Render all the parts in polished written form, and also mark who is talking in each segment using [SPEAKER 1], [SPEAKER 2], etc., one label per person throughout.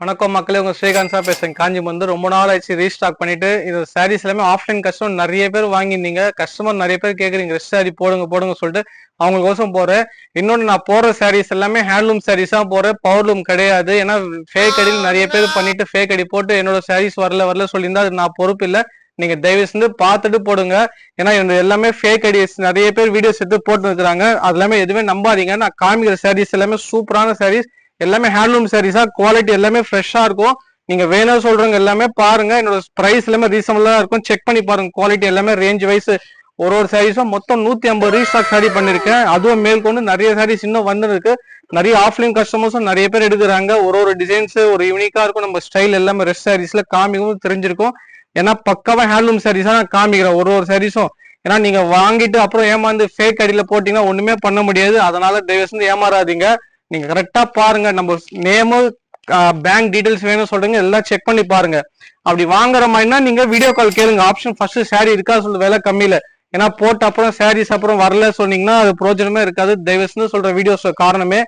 [SPEAKER 1] வணக்கம் மக்களே, உங்க ஸ்ரீகாந்த் சார் பேசுறேன். காஞ்சி வந்து ரொம்ப நாள் ஆச்சு ரீஸ்டாக் பண்ணிட்டு இது சாரீஸ் எல்லாமே ஆஃப்லைன் கஸ்டமர் நிறைய பேர் வாங்கியிருந்தீங்க. கஸ்டமர் நிறைய பேர் கேக்குறீங்க ரெஸ்ட் சாரி போடுங்க போடுங்க சொல்லிட்டு அவங்களுக்கோசம் போறேன். இன்னொன்று நான் போற சாரீஸ் எல்லாமே ஹேண்ட்லூம் சாரீஸா போறேன், பவர்லூம் கிடையாது. ஏன்னா ஃபேக் அடியில் நிறைய பேர் பண்ணிட்டு ஃபேக் அடி போட்டு என்னோட சாரீஸ் வரல சொல்லியிருந்தா அது நான் பொறுப்பு இல்லை. நீங்க தயவு செஞ்சு பார்த்துட்டு போடுங்க. ஏன்னா இந்த எல்லாமே ஃபேக் ஐடிஸ் நிறைய பேர் வீடியோஸ் எடுத்து போட்டு இருக்கிறாங்க. அது எல்லாமே எதுவுமே நம்பாதீங்க. நான் காமிக்கிற சாரீஸ் எல்லாமே சூப்பரான சாரீஸ், எல்லாமே ஹேண்ட்லூம் சாரீஸா, குவாலிட்டி எல்லாமே ஃப்ரெஷ்ஷா இருக்கும். நீங்க வேணும் சொல்றவங்க எல்லாமே பாருங்க. என்னோட பிரைஸ் எல்லாமே ரீசனபிளா இருக்கும், செக் பண்ணி பாருங்க. குவாலிட்டி எல்லாமே ரேஞ்ச் வைஸ் ஒரு சாரீஸும் மொத்தம் 150 ரீஸ்டாக் சாரி பண்ணிருக்கேன். அதுவும் மேற்கொண்டு நிறைய சாரீஸ் இன்னும் வந்துருக்கு. நிறைய ஆஃப்லைன் கஸ்டமர்ஸும் நிறைய பேர் எடுக்கிறாங்க. ஒரு டிசைன்ஸ் ஒரு யூனிக்கா இருக்கும். நம்ம ஸ்டைல் எல்லாமே ரெஸ்ட் சாரீஸ்ல காமிக்கும் தெரிஞ்சிருக்கும். ஏன்னா பக்காவா ஹேண்ட்லூம் சாரீஸா நான் காமிக்கிறேன் ஒரு சாரீஸும். ஏன்னா நீங்க வாங்கிட்டு அப்புறம் ஏமாந்து ஃபேக் அடியில போட்டீங்கன்னா ஒண்ணுமே பண்ண முடியாது. அதனால தயவு செஞ்சு ஏமாறாதீங்க. நீங்க கரெக்டா பாருங்க. நம்ம நேமு பேங்க் டீடைல்ஸ் வேணும் சொல்றீங்க, எல்லாம் செக் பண்ணி பாருங்க. அப்படி வாங்குற மாதிரினா நீங்க வீடியோ கால் கேளுங்க. ஆப்ஷன் ஃபர்ஸ்ட் சாரி இருக்கா சொல்லு, விலை கம்மியில. ஏன்னா போட்ட அப்புறம் சாரீஸ் அப்புறம் வரல சொன்னீங்கன்னா அது பிரோஜனமே இருக்காது. தயவு செஞ்சு சொல்ற வீடியோஸ் காரணமே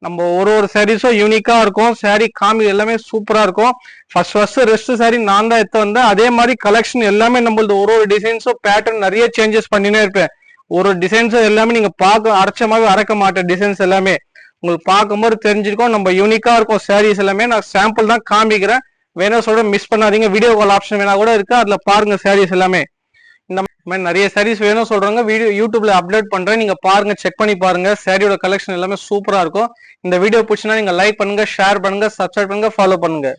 [SPEAKER 1] நம்ம ஒரு சாரீஸும் யூனிக்கா இருக்கும். சாரி காமி எல்லாமே சூப்பரா இருக்கும். ஃபர்ஸ்ட் ரெஸ்ட் சாரி நான் தான் எடுத்து வந்தேன். அதே மாதிரி கலெக்ஷன் எல்லாமே நம்மளது ஒரு டிசைன்ஸும் பேட்டர்ன் நிறைய சேஞ்சஸ் பண்ணினே இருப்பேன். ஒரு டிசைன்ஸும் எல்லாமே நீங்க பார்க்க அரைச்சமாவே அரைக்க மாட்டேன். டிசைன்ஸ் எல்லாமே உங்களுக்கு பார்க்கும்போது தெரிஞ்சிருக்கும். நம்ம யூனிக்கா இருக்கும் சாரீஸ் எல்லாமே. நான் சாம்பிள் தான் காமிக்கிறேன், வேணா சொல்றேன், மிஸ் பண்ணாதீங்க. வீடியோ கால் ஆப்ஷன் வேணா கூட இருக்கு, அதுல பாருங்க சாரீஸ் எல்லாமே. இந்த மாதிரி நிறைய சாரீஸ் வேணும் சொல்றாங்க, வீடியோ யூடியூப்ல அப்லோட் பண்றேன், நீங்க பாருங்க, செக் பண்ணி பாருங்க. சாரியோட கலெக்ஷன் எல்லாமே சூப்பரா இருக்கும். இந்த வீடியோ பிடிச்சினா நீங்க லைக் பண்ணுங்க, ஷேர் பண்ணுங்க, சப்ஸ்கிரைப் பண்ணுங்க, ஃபாலோ பண்ணுங்க.